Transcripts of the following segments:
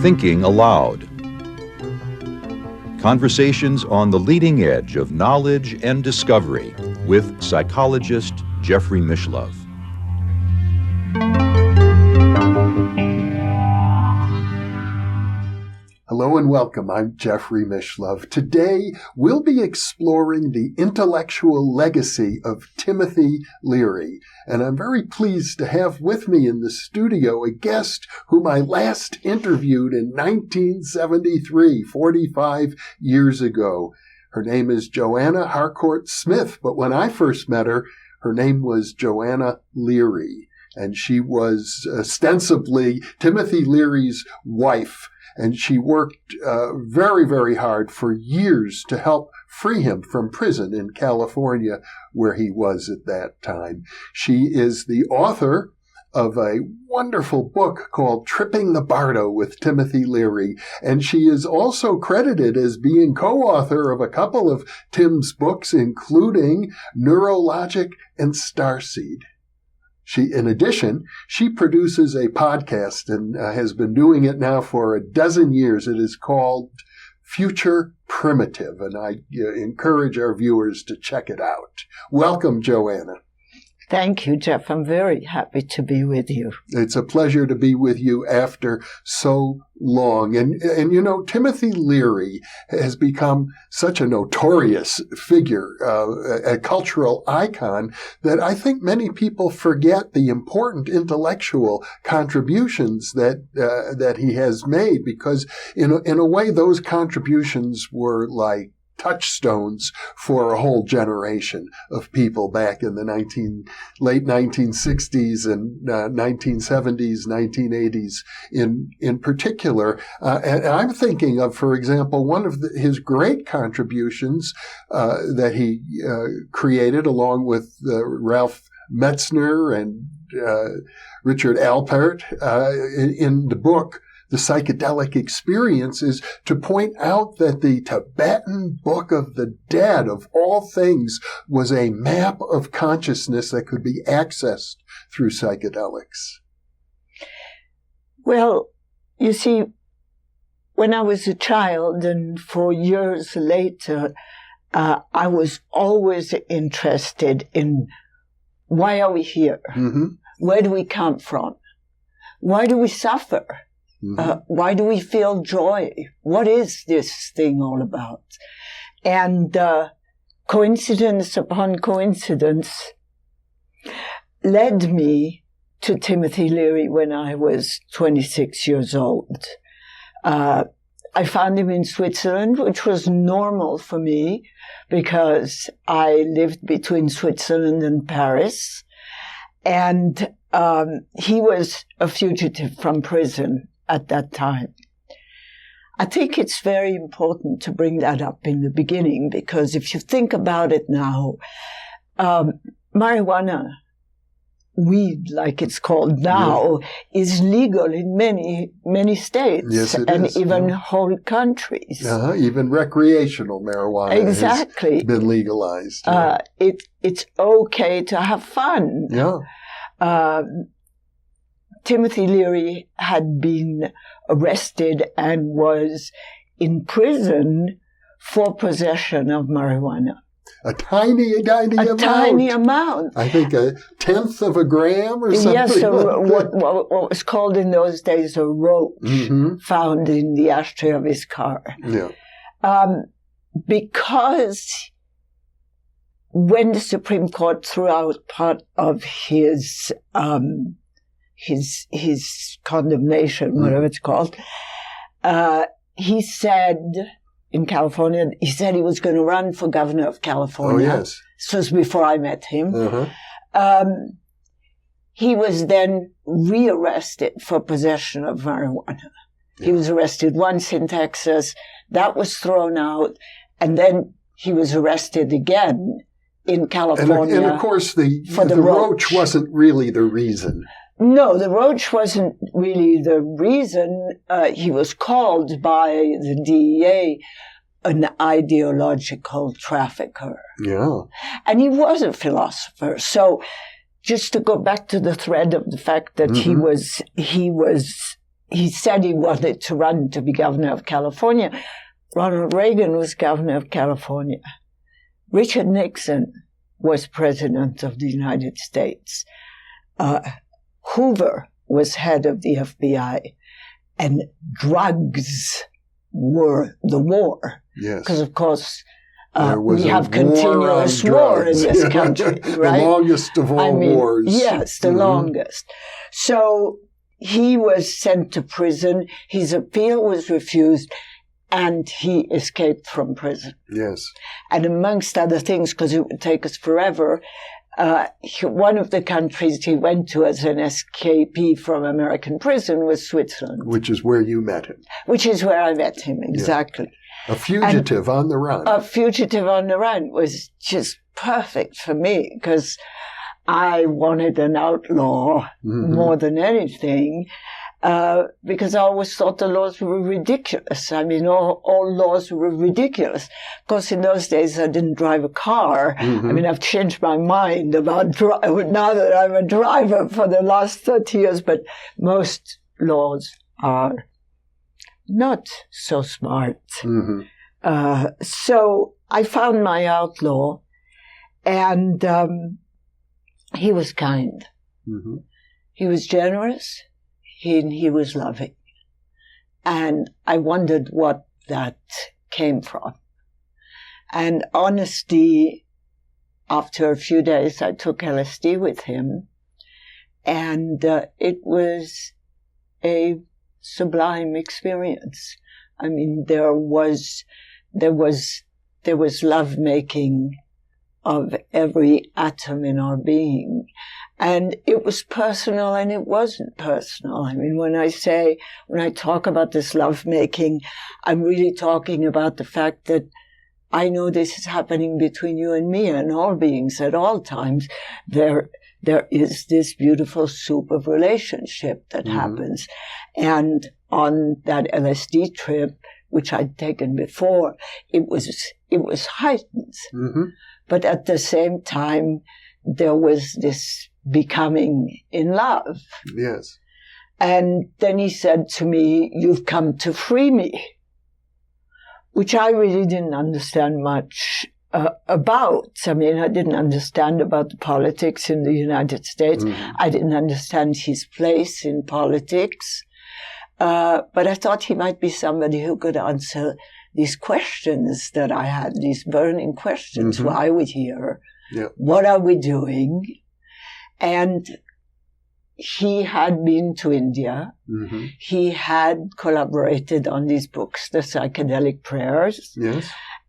Thinking Aloud. Conversations on the leading edge of knowledge and discovery with psychologist Jeffrey Mishlove. Hello and welcome. I'm Jeffrey Mishlove. Today, we'll be exploring the intellectual legacy of Timothy Leary. And I'm very pleased to have with me in the studio a guest whom I last interviewed in 1973, 45 years ago. Her name is Joanna Harcourt-Smith, but when I first met her, her name was Joanna Leary. And she was ostensibly Timothy Leary's wife. And she worked very, very hard for years to help free him from prison in California, where he was at that time. She is the author of a wonderful book called Tripping the Bardo with Timothy Leary. And she is also credited as being co-author of a couple of Tim's books, including Neurologic and Starseed. In addition, she produces a podcast and has been doing it now for a dozen years. It is called Primitive, and I encourage our viewers to check it out. Welcome, Joanna. Thank you, Jeff. I'm very happy to be with you. It's a pleasure to be with you after so long. And you know, Timothy Leary has become such a notorious figure, a cultural icon, that I think many people forget the important intellectual contributions that he has made, because in a way those contributions were like touchstones for a whole generation of people back in the late 1960s and 1970s, 1980s in particular. And I'm thinking of, for example, one of his great contributions that he created along with Ralph Metzner and Richard Alpert in the book The Psychedelic Experience, is to point out that the Tibetan Book of the Dead, of all things, was a map of consciousness that could be accessed through psychedelics. Well, you see, when I was a child and for years later, I was always interested in why are we here? Mm-hmm. Where do we come from? Why do we suffer? Mm-hmm. Why do we feel joy? What is this thing all about? And coincidence upon coincidence led me to Timothy Leary when I was 26 years old. I found him in Switzerland, which was normal for me because I lived between Switzerland and Paris. And he was a fugitive from prison at that time. I think it's very important to bring that up in the beginning, because if you think about it now, marijuana, weed like it's called now, is legal in many, many states. Yes, it and is. even whole countries. Even recreational marijuana exactly. has been legalized. It's okay to have fun. Yeah. Timothy Leary had been arrested and was in prison for possession of marijuana. A tiny amount. A tiny amount. I think 1/10 of a gram or something. Yes, like what was called in those days a roach, mm-hmm. found in the ashtray of his car. Yeah. Because when the Supreme Court threw out part of his condemnation, whatever it's called, he said in California, he said he was going to run for governor of California. Oh, yes. This was before I met him. Uh-huh. He was then rearrested for possession of marijuana. Yeah. He was arrested once in Texas. That was thrown out. And then he was arrested again in California. And of course, the roach wasn't really the reason. No, the roach wasn't really the reason. He was called by the DEA an ideological trafficker. Yeah. And he was a philosopher. So just to go back to the thread of the fact that he said he wanted to run to be governor of California. Ronald Reagan was governor of California. Richard Nixon was president of the United States. Hoover was head of the FBI. And drugs were the war. Yes. Because, of course, we have continuous war in this country, right? The longest of all wars. Yes, the longest. So he was sent to prison. His appeal was refused, and he escaped from prison. Yes. And amongst other things, because it would take us forever, one of the countries he went to as an escapee from American prison was Switzerland. Which is where you met him. Which is where I met him, exactly. Yeah. A fugitive on the run. A fugitive on the run was just perfect for me, because I wanted an outlaw more than anything, because I always thought the laws were ridiculous. I mean, all laws were ridiculous. Of course, in those days, I didn't drive a car. I mean, I've changed my mind about now that I'm a driver for the last 30 years, but most laws are not so smart. So I found my outlaw, and he was kind. He was generous. He was loving. And I wondered what that came from. And honesty, after a few days, I took LSD with him. And it was a sublime experience. I mean, there was lovemaking of every atom in our being. And it was personal and it wasn't personal. I mean, when I talk about this lovemaking, I'm really talking about the fact that I know this is happening between you and me and all beings at all times. There is this beautiful soup of relationship that happens. And on that LSD trip, which I'd taken before, it was heightened. But at the same time, there was this becoming in love. Yes. And then he said to me, "You've come to free me," which I really didn't understand much about. I mean, I didn't understand about the politics in the United States. I didn't understand his place in politics. But I thought he might be somebody who could answer these questions that I had, these burning questions. Why are we here? Yeah. What are we doing? And he had been to India. He had collaborated on these books, The Psychedelic Prayers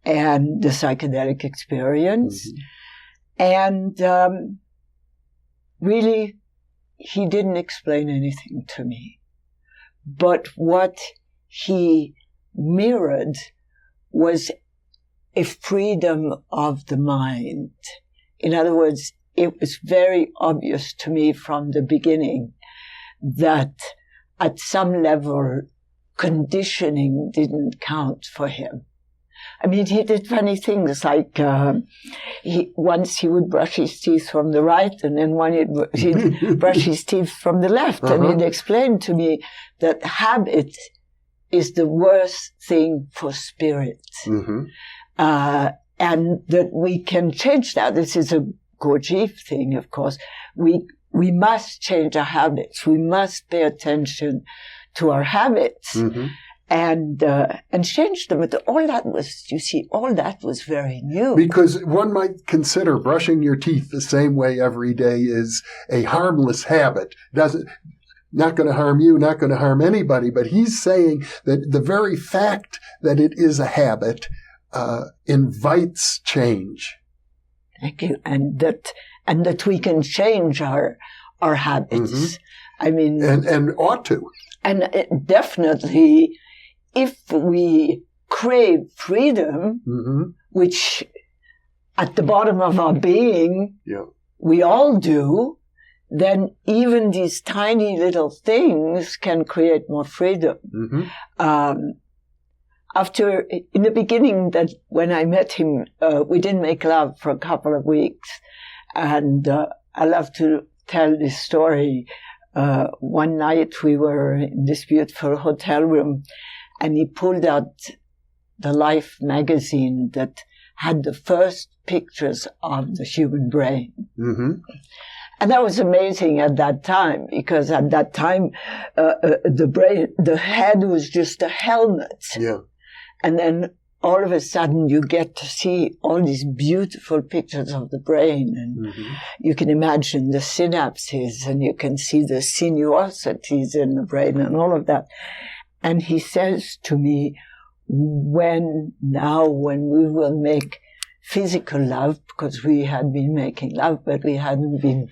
and The Psychedelic Experience. And really, he didn't explain anything to me. But what he mirrored was a freedom of the mind. In other words, it was very obvious to me from the beginning that at some level, conditioning didn't count for him. I mean, he did funny things like once he would brush his teeth from the right, and then he'd brush his teeth from the left. And he'd explain to me that habit is the worst thing for spirit. And that we can change that. This is a Gurdjieff thing, of course. We must change our habits. We must pay attention to our habits and change them. But all that was very new. Because one might consider brushing your teeth the same way every day is a harmless habit. Not going to harm you, not going to harm anybody. But he's saying that the very fact that it is a habit invites change. Thank you. And that we can change our habits. I mean, and ought to. And definitely, if we crave freedom, which at the bottom of our being, we all do, then even these tiny little things can create more freedom. In the beginning, that when I met him, we didn't make love for a couple of weeks, and I love to tell this story. One night we were in this beautiful hotel room, and he pulled out the Life magazine that had the first pictures of the human brain. Mm-hmm. And that was amazing at that time, because at that time, the head was just a helmet. Yeah. And then all of a sudden you get to see all these beautiful pictures of the brain. And you can imagine the synapses, and you can see the sinuosities in the brain and all of that. And he says to me, when we will make physical love, because we had been making love, but we hadn't been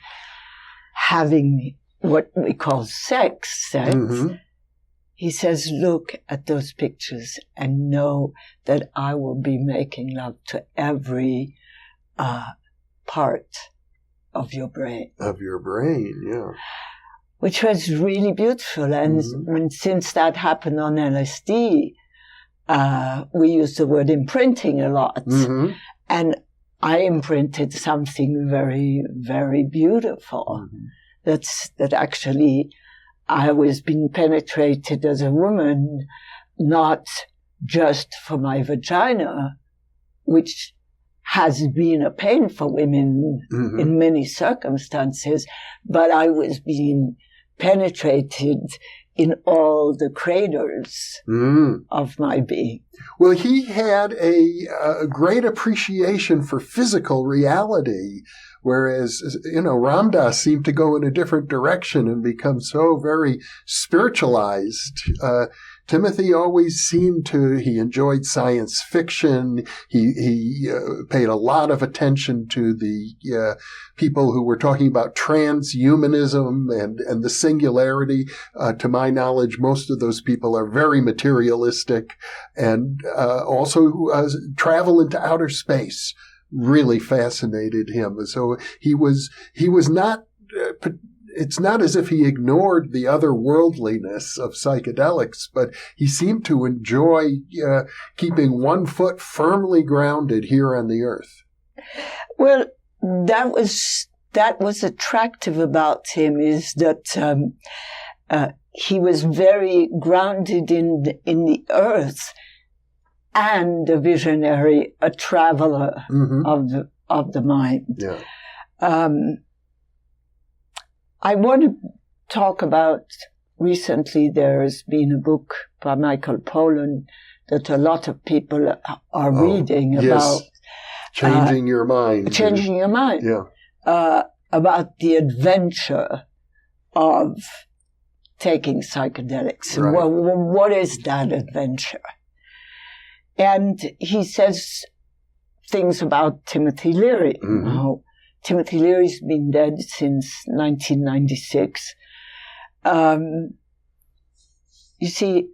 having what we call sex. Mm-hmm. He says, look at those pictures and know that I will be making love to every part of your brain. Of your brain, yeah. Which was really beautiful. And since that happened on LSD, we use the word imprinting a lot. Mm-hmm. And I imprinted something very, very beautiful. That actually I was being penetrated as a woman, not just for my vagina, which has been a pain for women in many circumstances, but I was being penetrated in all the cradles of my being. Well, he had a great appreciation for physical reality, whereas, Ram Dass seemed to go in a different direction and become so very spiritualized. Timothy always seemed he enjoyed science fiction. He paid a lot of attention to the people who were talking about transhumanism and the singularity. To my knowledge, most of those people are very materialistic, and also travel into outer space really fascinated him. So he was not. It's not as if he ignored the otherworldliness of psychedelics, but he seemed to enjoy keeping one foot firmly grounded here on the earth. Well, that was attractive about him, is that he was very grounded in the earth, and a visionary, a traveler of the mind. Yeah. I want to talk about, recently there's been a book by Michael Pollan that a lot of people are reading about. Changing Your Mind. Changing Your Mind. Yeah. About the adventure of taking psychedelics. Right. Well, what is that adventure? And he says things about Timothy Leary. Timothy Leary's been dead since 1996. You see,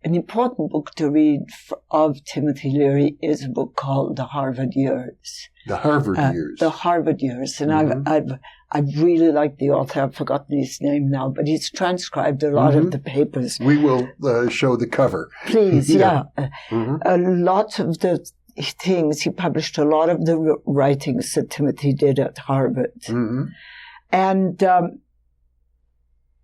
an important book to read of Timothy Leary is a book called The Harvard Years. The Harvard Years. The Harvard Years. And I've really liked the author. I've forgotten his name now, but he's transcribed a lot of the papers. We will show the cover. Please, yeah. A lot of the things, he published a lot of the writings that Timothy did at Harvard. And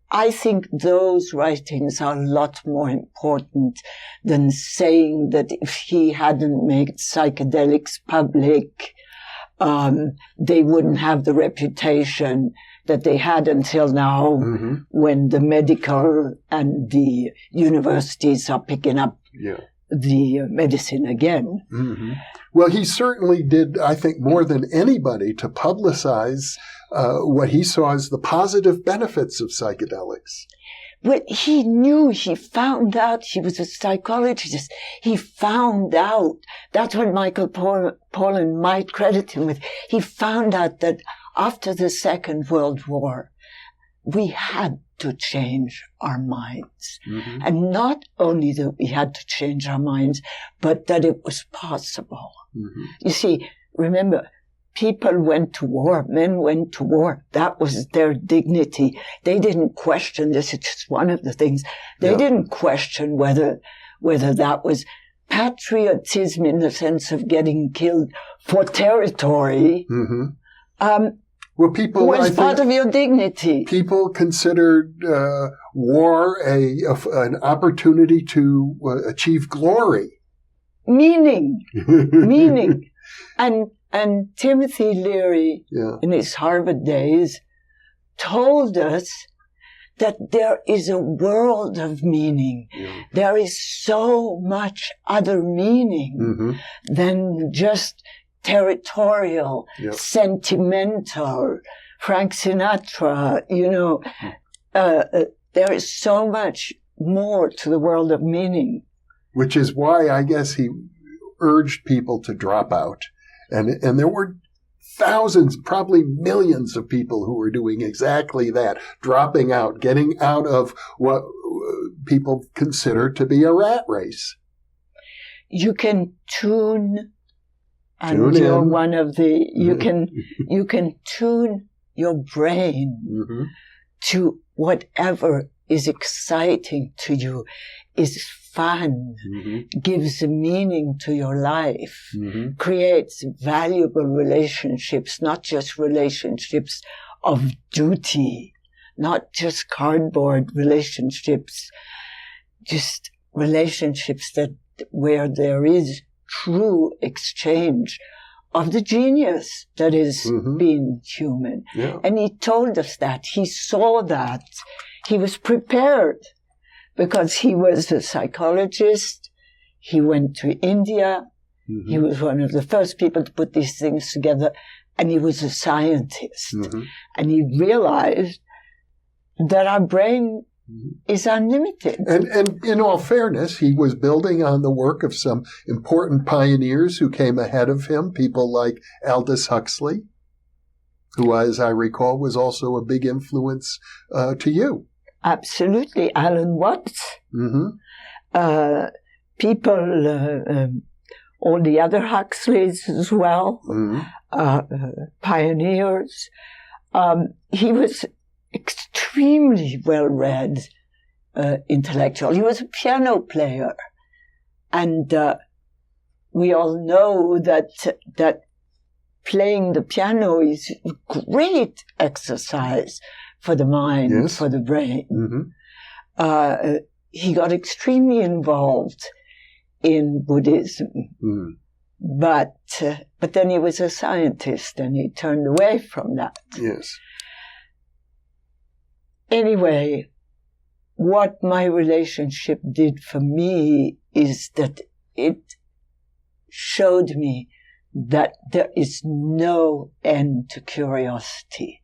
I think those writings are a lot more important than saying that if he hadn't made psychedelics public, they wouldn't have the reputation that they had until now, when the medical and the universities are picking up the medicine again. Well, he certainly did, I think, more than anybody to publicize what he saw as the positive benefits of psychedelics. But he knew, he found out, he was a psychologist, he found out, that's what Michael Pollan might credit him with, he found out that after the Second World War, we had to change our minds. And not only that we had to change our minds, but that it was possible. You see, remember, people went to war, men went to war. That was their dignity. They didn't question this. It's just one of the things. They didn't question whether that was patriotism in the sense of getting killed for territory. Well, people, was part of your dignity. People considered war an opportunity to achieve glory. Meaning. And Timothy Leary, in his Harvard days, told us that there is a world of meaning. Yeah. There is so much other meaning than just territorial, sentimental, Frank Sinatra, there is so much more to the world of meaning. Which is why I guess he urged people to drop out. And there were thousands, probably millions of people who were doing exactly that, dropping out, getting out of what people consider to be a rat race. You can tune you're one of the, you can tune your brain to whatever is exciting to you, is fun, gives a meaning to your life, creates valuable relationships, not just relationships of duty, not just cardboard relationships, just relationships where there is true exchange of the genius that is being human. Yeah. And he told us that. He saw that. He was prepared because he was a psychologist. He went to India. He was one of the first people to put these things together. And he was a scientist. And he realized that our brain is unlimited. And in all fairness, he was building on the work of some important pioneers who came ahead of him, people like Aldous Huxley, who, as I recall, was also a big influence to you. Absolutely. Alan Watts. People, all the other Huxleys as well, pioneers. He was extremely well-read intellectual. He was a piano player. And we all know that playing the piano is a great exercise for the mind, for the brain. He got extremely involved in Buddhism. But then he was a scientist and he turned away from that. Yes. Anyway, what my relationship did for me is that it showed me that there is no end to curiosity.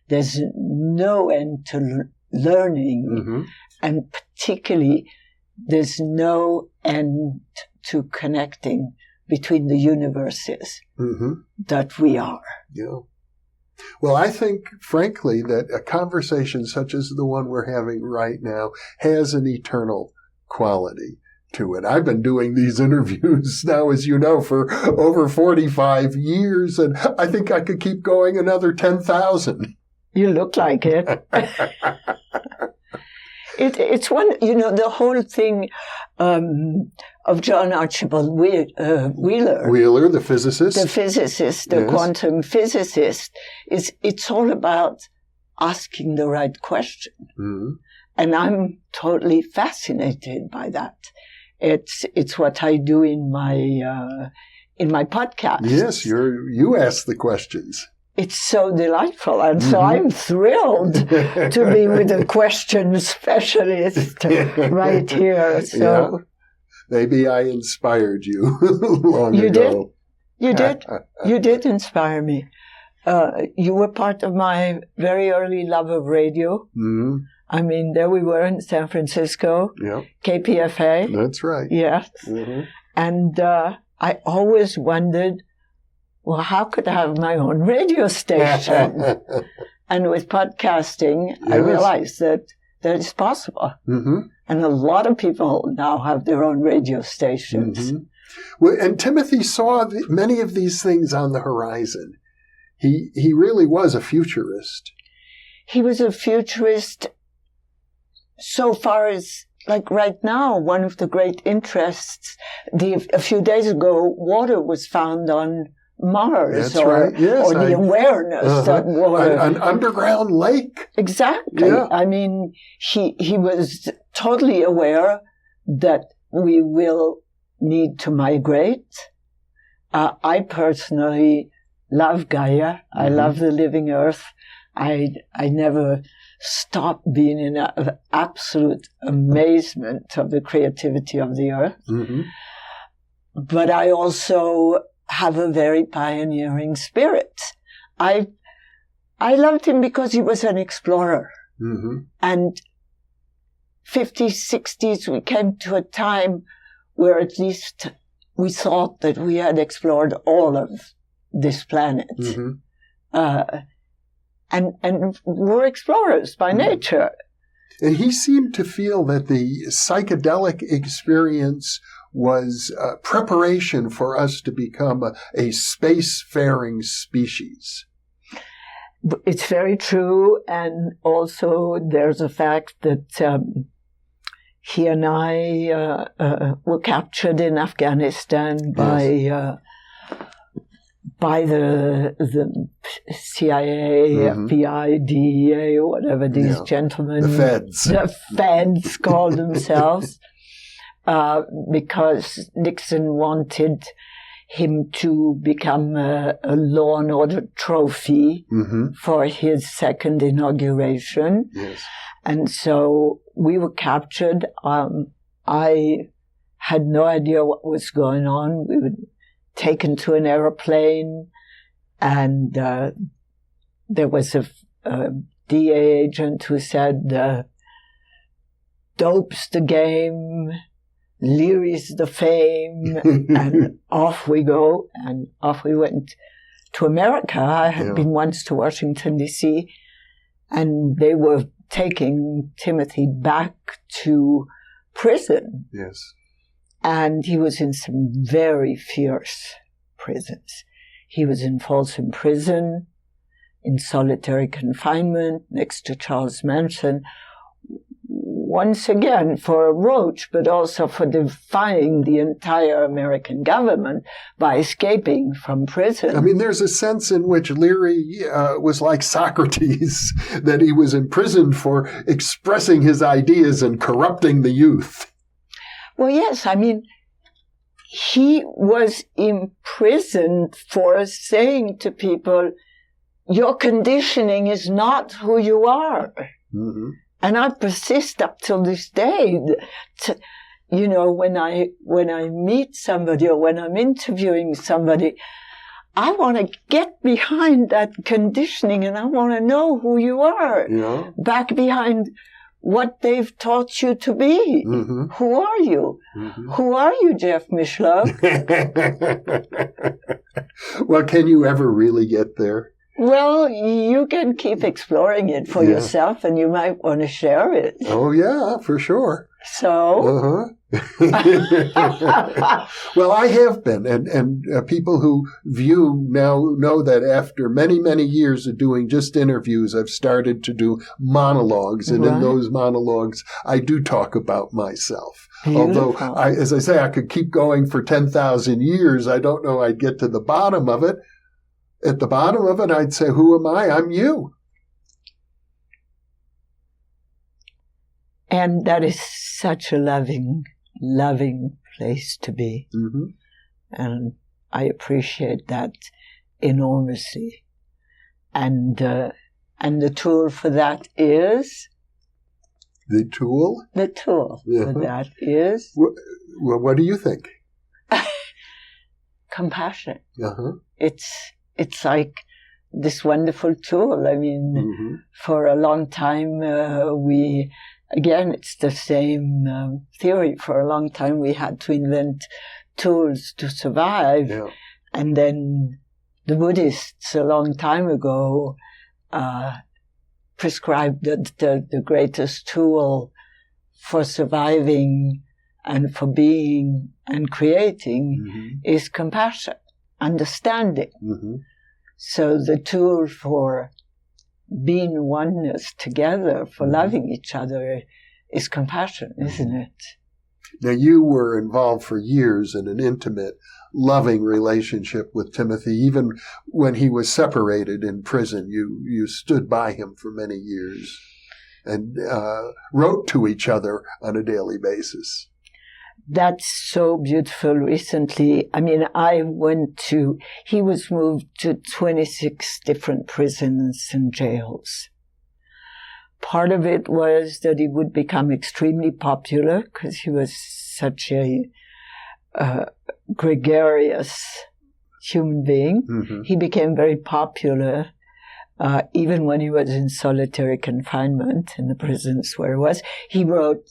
There's no end to learning. And particularly, there's no end to connecting between the universes that we are. Yeah. Well, I think, frankly, that a conversation such as the one we're having right now has an eternal quality to it. I've been doing these interviews now, as you know, for over 45 years, and I think I could keep going another 10,000. You look like it. It's one, the whole thing of John Archibald Wheeler. Wheeler, the physicist. The quantum physicist. It's all about asking the right question. And I'm totally fascinated by that. It's what I do in my podcast. Yes, you ask the questions. It's so delightful, and so I'm thrilled to be with a question specialist right here. So maybe I inspired you long ago. You did inspire me. You were part of my very early love of radio. I mean, there we were in San Francisco, KPFA. That's right. Yes. And I always wondered, well, how could I have my own radio station? And with podcasting, I realized that it's possible. And a lot of people now have their own radio stations. Well, and Timothy saw many of these things on the horizon. He really was a futurist. He was a futurist so far as, like right now, one of the great interests, a few days ago, water was found on Mars, That's right. Yes, or the awareness that water. An underground lake. Exactly. Yeah. I mean, he was totally aware that we will need to migrate. I personally love Gaia. I love the living earth. I never stop being in absolute amazement of the creativity of the earth. Mm-hmm. But I also have a very pioneering spirit. I loved him because he was an explorer. Mm-hmm. And 50s, 60s, we came to a time where at least we thought that we had explored all of this planet. Mm-hmm. And we're explorers by nature. And he seemed to feel that the psychedelic experience was preparation for us to become a spacefaring species. It's very true. And also there's a fact that he and I were captured in Afghanistan by the CIA, FBI, DEA, or whatever these gentlemen... The feds. The feds called themselves, because Nixon wanted him to become a law and order trophy for his second inauguration. Yes. And so we were captured. I had no idea what was going on. We were taken to an aeroplane, and there was a DA agent who said, dope's the game, Leary's the fame, and off we go. And off we went to America. I had been once to Washington, D.C., and they were taking Timothy back to prison. Yes. And he was in some very fierce prisons. He was in Folsom Prison, in solitary confinement, next to Charles Manson, once again for a roach, but also for defying the entire American government by escaping from prison. I mean, there's a sense in which Leary was like Socrates, that he was imprisoned for expressing his ideas and corrupting the youth. Well, yes, I mean, he was imprisoned for saying to people, your conditioning is not who you are. Mm-hmm. And I persist up till this day. When I meet somebody or when I'm interviewing somebody, I want to get behind that conditioning and I want to know who you are. Yeah. Back behind what they've taught you to be. Mm-hmm. Who are you? Mm-hmm. Who are you, Jeff Mishlove? Well, can you ever really get there? Well, you can keep exploring it for yourself, and you might want to share it. Oh, yeah, for sure. So? Well, I have been, and people who view now know that after many, many years of doing just interviews, I've started to do monologues, and in those monologues, I do talk about myself. Beautiful. Although, as I say, I could keep going for 10,000 years. I don't know I'd get to the bottom of it. At the bottom of it, I'd say, who am I? I'm you. And that is such a loving place to be. Mm-hmm. And I appreciate that enormously. And the tool for that is? The tool? The tool for that is? Well, what do you think? Compassion. Uh-huh. It's like this wonderful tool. I mean, for a long time, it's the same theory. For a long time, we had to invent tools to survive. Yeah. And then the Buddhists, a long time ago, prescribed that the greatest tool for surviving and for being and creating is compassion, understanding. Mm-hmm. So the tool for being oneness together, for loving each other, is compassion, isn't it? Now, you were involved for years in an intimate, loving relationship with Timothy. Even when he was separated in prison, you stood by him for many years and wrote to each other on a daily basis. That's so beautiful. Recently, I mean, he was moved to 26 different prisons and jails. Part of it was that he would become extremely popular because he was such a gregarious human being. Mm-hmm. He became very popular, even when he was in solitary confinement in the prisons where he was. He wrote,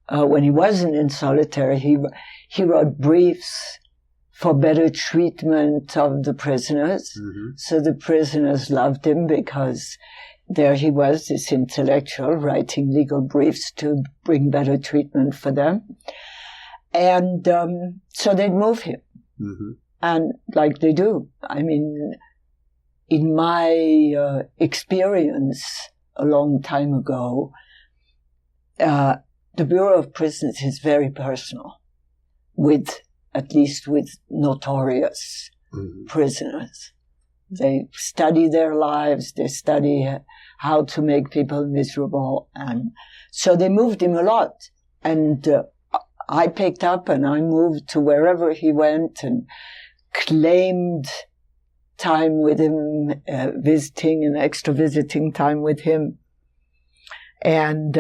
when he wasn't in solitary, he wrote briefs for better treatment of the prisoners. Mm-hmm. So the prisoners loved him because there he was, this intellectual, writing legal briefs to bring better treatment for them. And so they'd move him. Mm-hmm. And like they do. I mean, in my experience a long time ago, the Bureau of Prisons is very personal, at least with notorious prisoners. They study their lives, they study how to make people miserable, and so they moved him a lot. And I picked up and I moved to wherever he went and claimed time with him, visiting and extra visiting time with him. And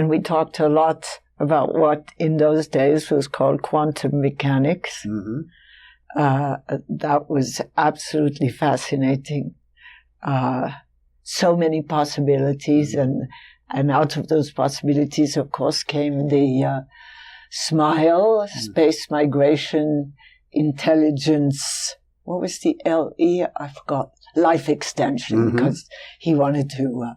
we talked a lot about what in those days was called quantum mechanics. Mm-hmm. That was absolutely fascinating. So many possibilities, and out of those possibilities, of course, came the SMILE, space migration, intelligence. What was the LE? I forgot. Life extension, because he wanted to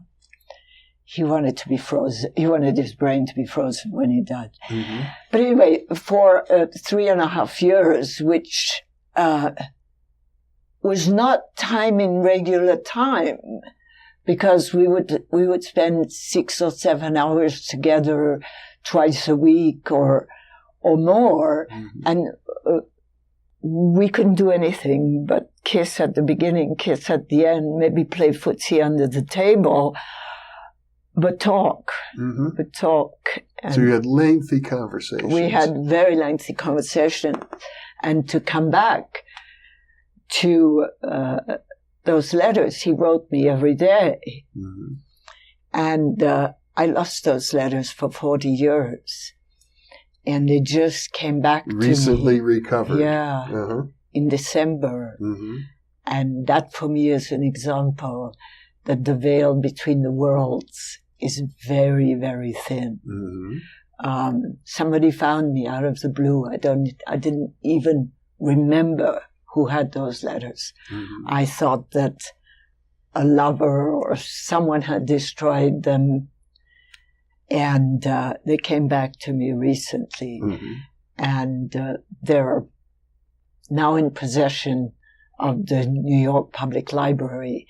be frozen. He wanted his brain to be frozen when he died. Mm-hmm. But anyway, for 3.5 years, which was not time in regular time, because we would spend 6 or 7 hours together twice a week or more, and we couldn't do anything but kiss at the beginning, kiss at the end, maybe play footsie under the table. But talk. And so you had lengthy conversations. We had very lengthy conversations. And to come back to those letters he wrote me every day. Mm-hmm. And I lost those letters for 40 years. And they just came back to me. Recently recovered. Yeah. In December. Mm-hmm. And that for me is an example that the veil between the worlds is very, very thin. Mm-hmm. Somebody found me out of the blue. I didn't even remember who had those letters. Mm-hmm. I thought that a lover or someone had destroyed them. And they came back to me recently. Mm-hmm. And they're now in possession of the New York Public Library,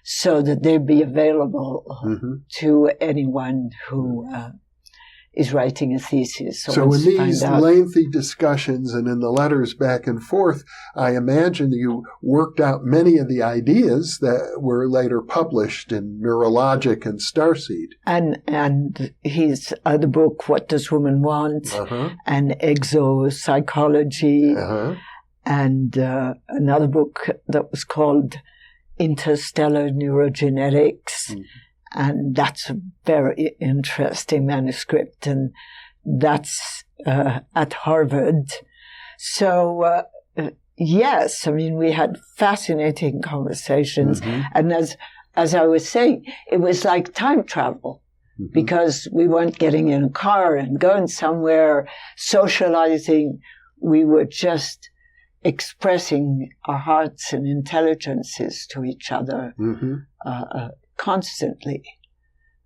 so that they'd be available to anyone who is writing a thesis. So in these lengthy discussions and in the letters back and forth, I imagine you worked out many of the ideas that were later published in Neurologic and Starseed. And his other book, What Does Woman Want? And Exopsychology. And another book that was called Interstellar Neurogenetics. And that's a very interesting manuscript, and that's at Harvard. So, yes, I mean, we had fascinating conversations. And as I was saying, it was like time travel, because we weren't getting in a car and going somewhere, socializing. We were just expressing our hearts and intelligences to each other constantly.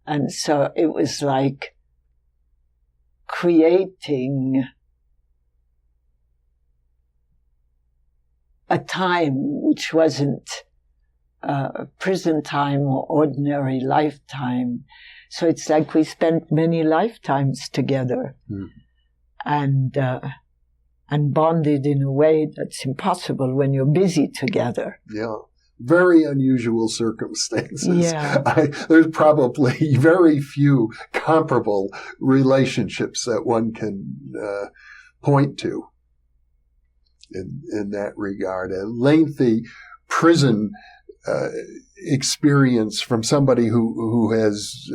And so it was like creating a time which wasn't prison time or ordinary lifetime. So it's like we spent many lifetimes together. and bonded in a way that's impossible when you're busy together. Yeah. Very unusual circumstances. Yeah. There's probably very few comparable relationships that one can point to in that regard. A lengthy prison experience from somebody who has,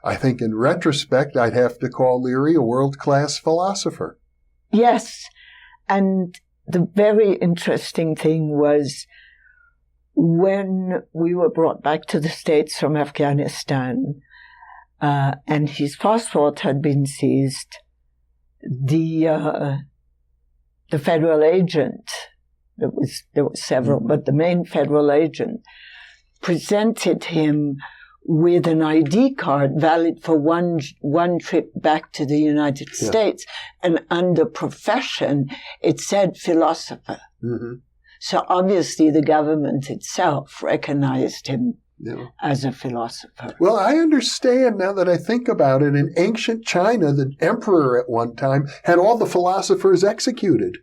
I think in retrospect, I'd have to call Leary a world-class philosopher. Yes. And the very interesting thing was when we were brought back to the States from Afghanistan, and his passport had been seized, the federal agent, there were several, but the main federal agent presented him with an ID card valid for one trip back to the United States, and under profession, it said philosopher. Mm-hmm. So obviously the government itself recognized him as a philosopher. Well, I understand now that I think about it. In ancient China, the emperor at one time had all the philosophers executed.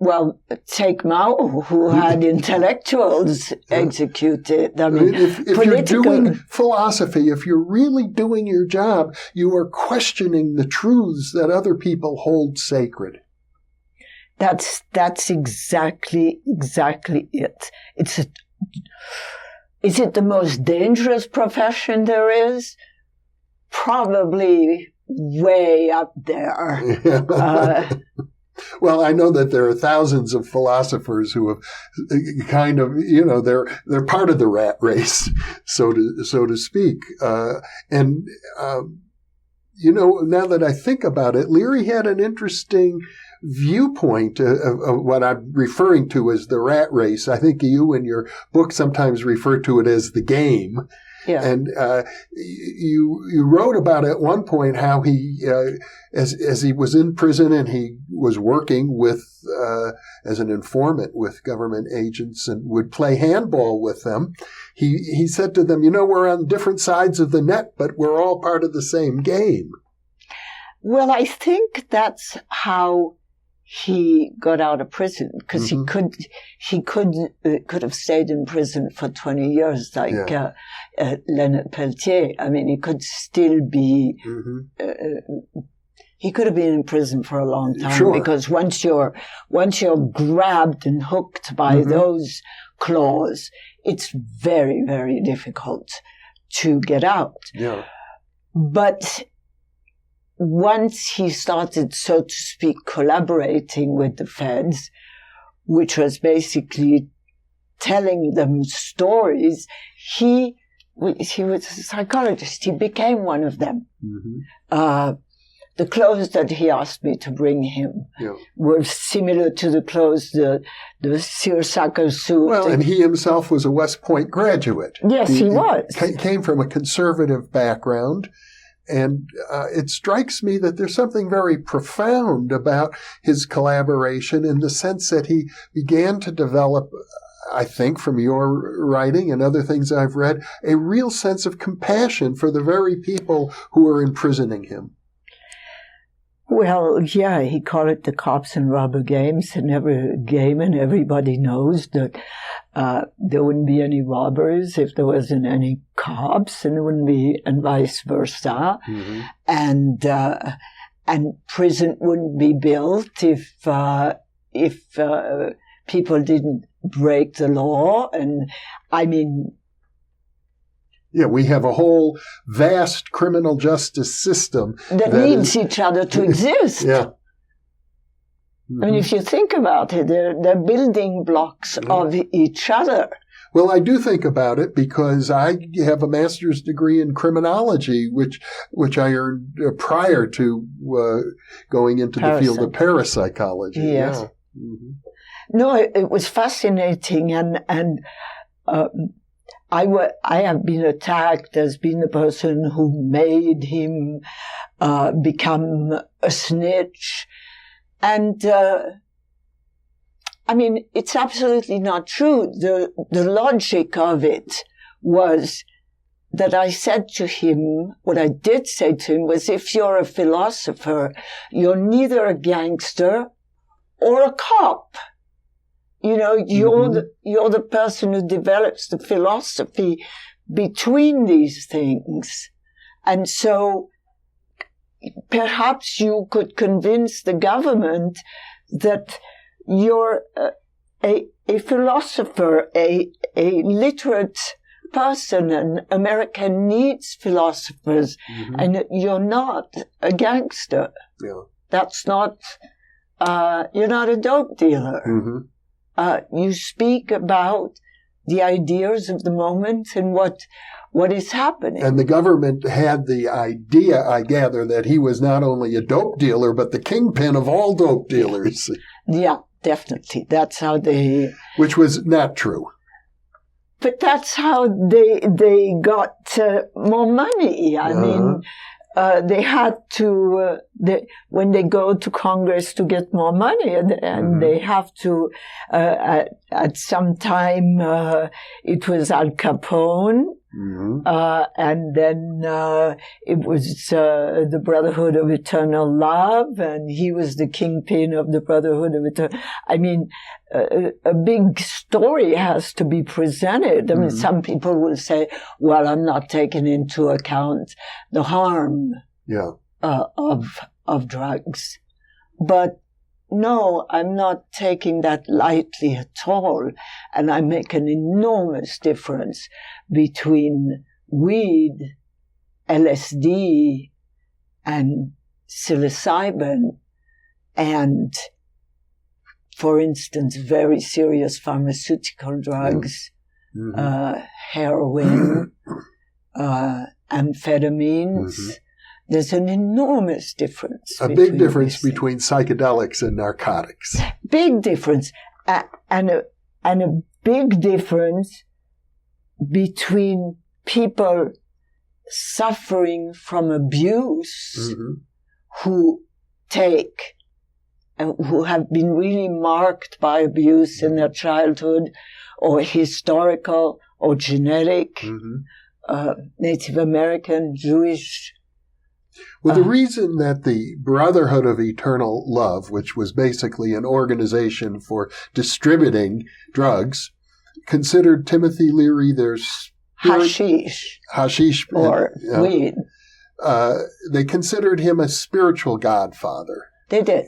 Well, take Mao, who had intellectuals executed. I mean, if you're doing philosophy, if you're really doing your job, you are questioning the truths that other people hold sacred. That's exactly it. Is it the most dangerous profession there is? Probably way up there. Well, I know that there are thousands of philosophers who have kind of, they're part of the rat race, so to speak. Now that I think about it, Leary had an interesting viewpoint of what I'm referring to as the rat race. I think you in your book sometimes refer to it as the game. Yeah. And you wrote about at one point how he, as he was in prison and he was working with as an informant with government agents and would play handball with them, he said to them, we're on different sides of the net, but we're all part of the same game. Well, I think that's how he got out of prison, because he could have stayed in prison for 20 years, like Leonard Peltier. I mean, he could still be. He could have been in prison for a long time, because once you're grabbed and hooked by those claws, it's very, very difficult to get out. Yeah. But once he started, so to speak, collaborating with the feds, which was basically telling them stories, he was a psychologist. He became one of them. The clothes that he asked me to bring him were similar to the clothes, the seersucker suit. Well, and he himself was a West Point graduate. Yes, he was. Came from a conservative background. And it strikes me that there's something very profound about his collaboration in the sense that he began to develop, I think, from your writing and other things I've read, a real sense of compassion for the very people who are imprisoning him. Well, yeah, he called it the cops and robber games, and every game, and everybody knows that there wouldn't be any robbers if there wasn't any cops, and there wouldn't be, and vice versa, and prison wouldn't be built if people didn't break the law, and I mean. Yeah, we have a whole vast criminal justice system that needs each other to exist. Yeah. I mean, if you think about it, they're building blocks of each other. Well, I do think about it because I have a master's degree in criminology, which I earned prior to going into the field of parapsychology. Yes. Yeah. No, it was fascinating, and I have been attacked as being the person who made him become a snitch. And, I mean, it's absolutely not true. The logic of it was that I said to him, what I did say to him was, if you're a philosopher, you're neither a gangster or a cop. You know, you're the person who develops the philosophy between these things. And so perhaps you could convince the government that you're a philosopher, a literate person, and America needs philosophers, and you're not a gangster. Yeah. That's not, you're not a dope dealer. You speak about the ideas of the moment and what is happening. And the government had the idea, I gather, that he was not only a dope dealer, but the kingpin of all dope dealers. Yeah, definitely. That's how they... Which was not true. But that's how they got more money. I mean, they had to, when they go to Congress to get more money, and they have to, at some time, it was Al Capone, and then it was the Brotherhood of Eternal Love, and he was the kingpin of the Brotherhood of Eternal... I mean, a big story has to be presented. I mean, some people will say, well, I'm not taking into account the harm of drugs. But no, I'm not taking that lightly at all. And I make an enormous difference between weed, LSD, and psilocybin, and, for instance, very serious pharmaceutical drugs, heroin, amphetamines. There's an enormous difference. A big difference between psychedelics and narcotics. Big difference. And a big difference between people suffering from abuse who take, who have been really marked by abuse in their childhood, or historical or genetic, Native American, Jewish. Well, the reason that the Brotherhood of Eternal Love, which was basically an organization for distributing drugs, considered Timothy Leary their hashish or weed. They considered him a spiritual godfather. They did.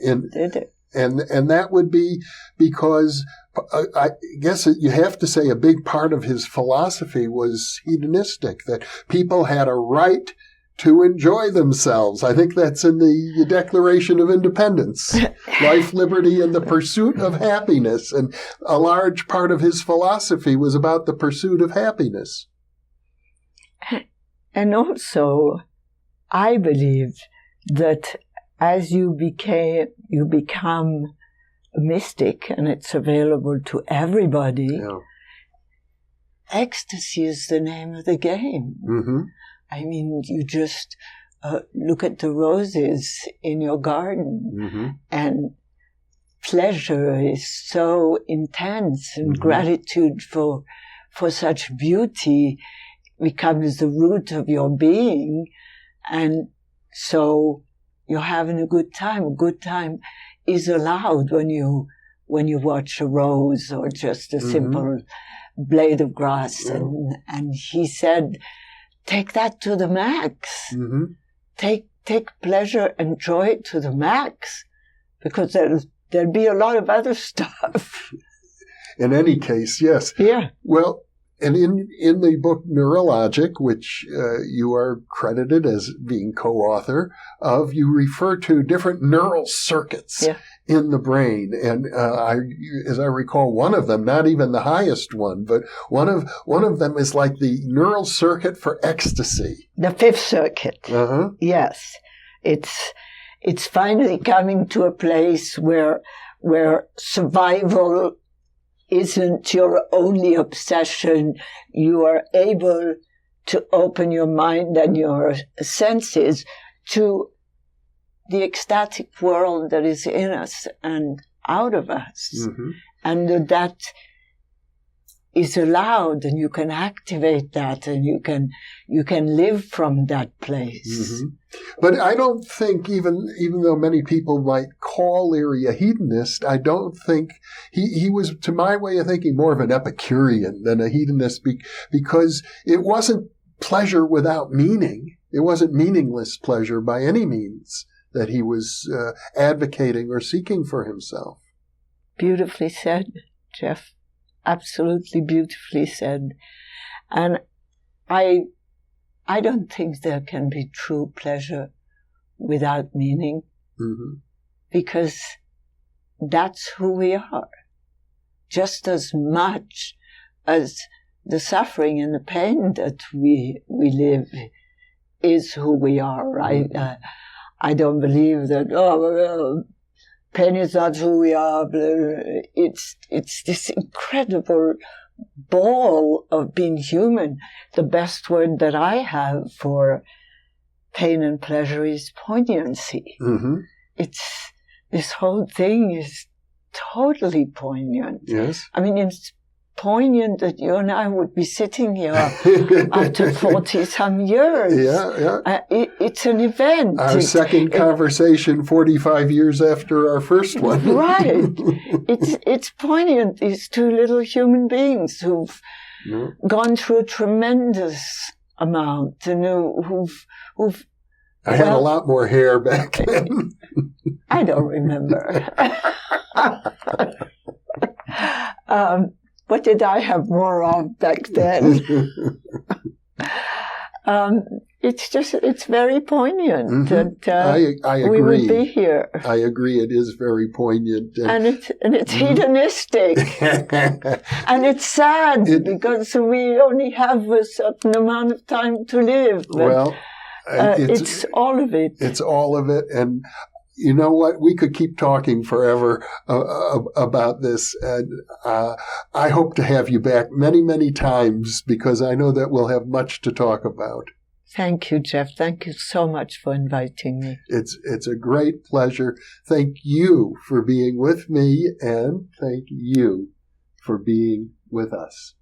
And that would be because I guess you have to say a big part of his philosophy was hedonistic, that people had a right to enjoy themselves. I think that's in the Declaration of Independence. Life, liberty, and the pursuit of happiness. And a large part of his philosophy was about the pursuit of happiness. And also, I believe that as you become a mystic, and it's available to everybody, ecstasy is the name of the game. I mean, you just look at the roses in your garden, and pleasure is so intense, and gratitude for such beauty becomes the root of your being. And so you're having a good time. A good time is allowed when you watch a rose or just a simple blade of grass. And he said, take that to the max. Take pleasure and joy to the max, because there'll be a lot of other stuff. In any case, yes. Yeah. Well, and in the book Neurologic, which you are credited as being co-author of, you refer to different neural circuits in the brain. And as I recall, one of them, not even the highest one, but one of them is like the neural circuit for ecstasy. The fifth circuit. Yes. It's finally coming to a place where survival isn't your only obsession. You are able to open your mind and your senses to the ecstatic world that is in us and out of us. And that is allowed, and you can activate that, and you can live from that place. Mm-hmm. But I don't think, even though many people might call Leary a hedonist, I don't think he was, to my way of thinking, more of an Epicurean than a hedonist, because it wasn't pleasure without meaning. It wasn't meaningless pleasure by any means that he was advocating or seeking for himself. Beautifully said, Jeff. Absolutely beautifully said. And I don't think there can be true pleasure without meaning, mm-hmm. because that's who we are. Just as much as the suffering and the pain that we live is who we are, right? Mm-hmm. I don't believe that, pain is not who we are. It's this incredible ball of being human. The best word that I have for pain and pleasure is poignancy. Mm-hmm. This whole thing is totally poignant. Yes. I mean, it's poignant that you and I would be sitting here after 40-some years. Yeah. It's an event. Our second conversation 45 years after our first one. Right. It's poignant, these two little human beings who've gone through a tremendous amount, and who've I had a lot more hair back then. I don't remember. What did I have more of back then? It's very poignant mm-hmm. that I agree. we would be here. I agree. It is very poignant. And it's hedonistic. And it's sad because we only have a certain amount of time to live. But, it's all of it. It's all of it. And you know what? We could keep talking forever about this. And I hope to have you back many, many times, because I know that we'll have much to talk about. Thank you, Jeff. Thank you so much for inviting me. It's a great pleasure. Thank you for being with me, and thank you for being with us.